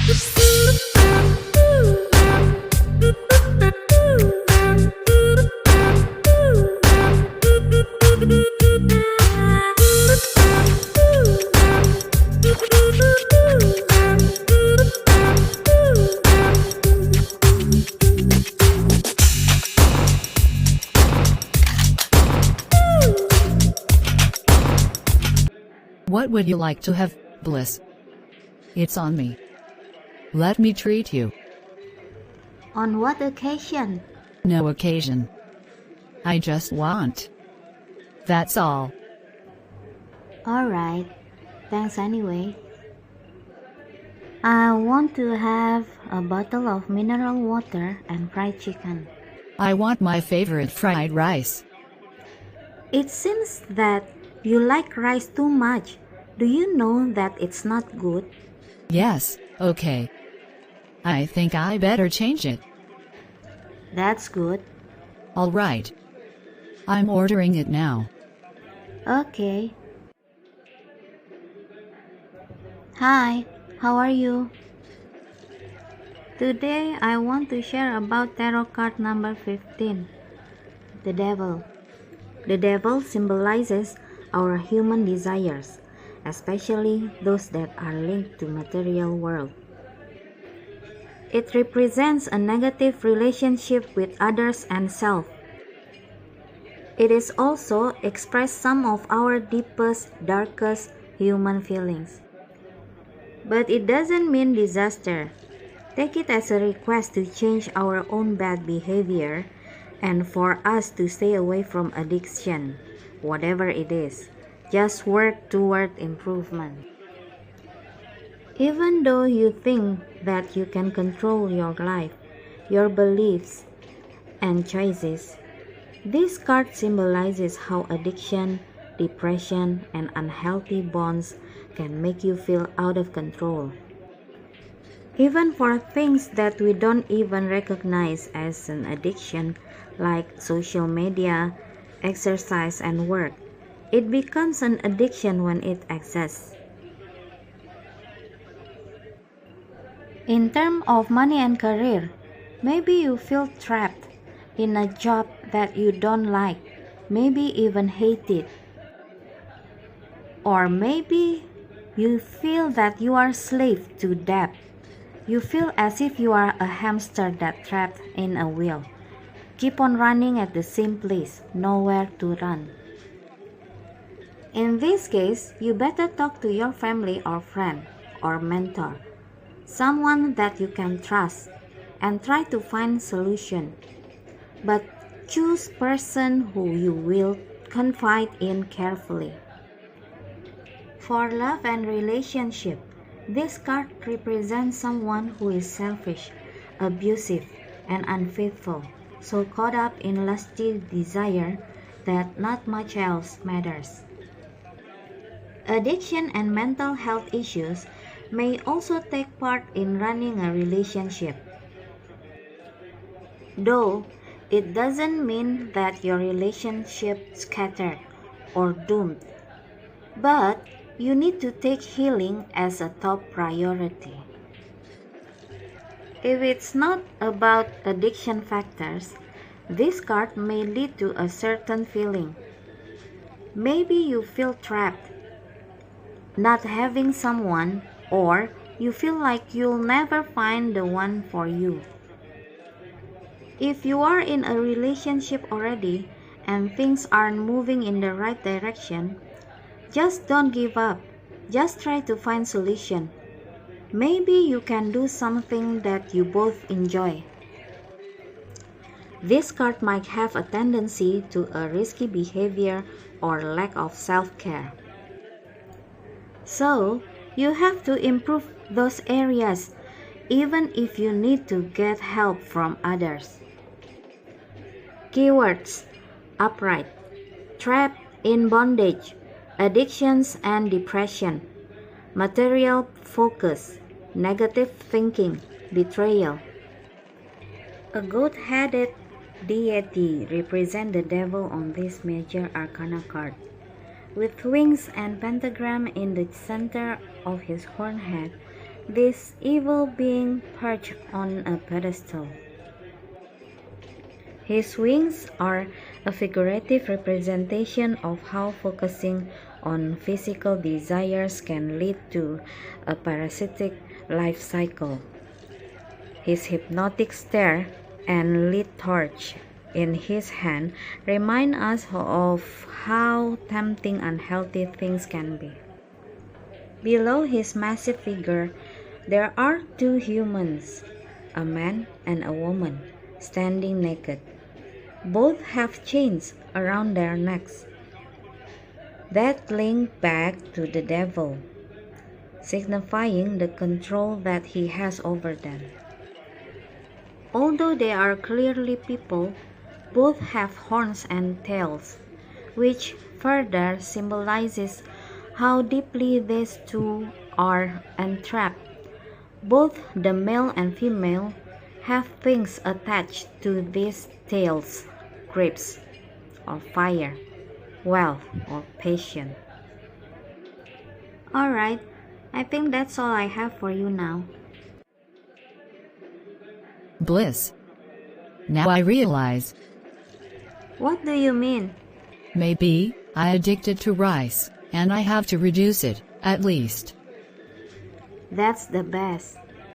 What would you like to have, Bliss? It's on me. Let me treat you. On what occasion? No occasion. I just want. That's all. Alright, thanks anyway. I want to have a bottle of mineral water and fried chicken. I want my favorite fried rice. It seems that you like rice too much. Do you know that it's not good? Yes, okay. I think I better change it. That's good. Alright. I'm ordering it now. Okay. Hi, how are you? Today I want to share about tarot card number 15, the devil. The devil symbolizes our human desires, especially those that are linked to material world. It represents a negative relationship with others and self. It is also express some of our deepest, darkest human feelings. But it doesn't mean disaster. Take it as a request to change our own bad behavior and for us to stay away from addiction, whatever it is. Just work toward improvement. Even though you think that you can control your life, your beliefs, and choices, this card symbolizes how addiction, depression, and unhealthy bonds can make you feel out of control. Even for things that we don't even recognize as an addiction, like social media, exercise, and work, it becomes an addiction when it exists. In terms of money and career, maybe you feel trapped in a job that you don't like, maybe even hate it. Or maybe you feel that you are slave to debt. You feel as if you are a hamster that's trapped in a wheel. Keep on running at the same place, nowhere to run. In this case, you better talk to your family or friend or mentor, someone that you can trust, and try to find solution. But choose person who you will confide in carefully. For love and relationship, this card represents someone who is selfish, abusive, and unfaithful, so caught up in lusty desire that not much else matters. Addiction and mental health issues may also take part in running a relationship. Though it doesn't mean that your relationship scattered or doomed, but you need to take healing as a top priority. If it's not about addiction factors, this card may lead to a certain feeling. Maybe you feel trapped, not having someone, or you feel like you'll never find the one for you. If you are in a relationship already and things aren't moving in the right direction, just don't give up. Just try to find solution. Maybe you can do something that you both enjoy. This card might have a tendency to a risky behavior or lack of self-care. So, you have to improve those areas, even if you need to get help from others. Keywords: upright, trapped in bondage, addictions and depression, material focus, negative thinking, betrayal. A goat-headed deity represents the devil on this major arcana card. With wings and pentagram in the center of his horned head, this evil being perched on a pedestal. His wings are a figurative representation of how focusing on physical desires can lead to a parasitic life cycle. His hypnotic stare and lit torch in his hand remind us of how tempting unhealthy things can be. Below his massive figure, there are two humans, a man and a woman, standing naked. Both have chains around their necks that link back to the devil, signifying the control that he has over them. Although they are clearly people, both have horns and tails, which further symbolizes how deeply these two are entrapped. Both the male and female have things attached to these tails, grapes, or fire, wealth, or passion. Alright, I think that's all I have for you now. Bliss. Now I realize. What do you mean? Maybe I addicted to rice, and I have to reduce it, at least. That's the best.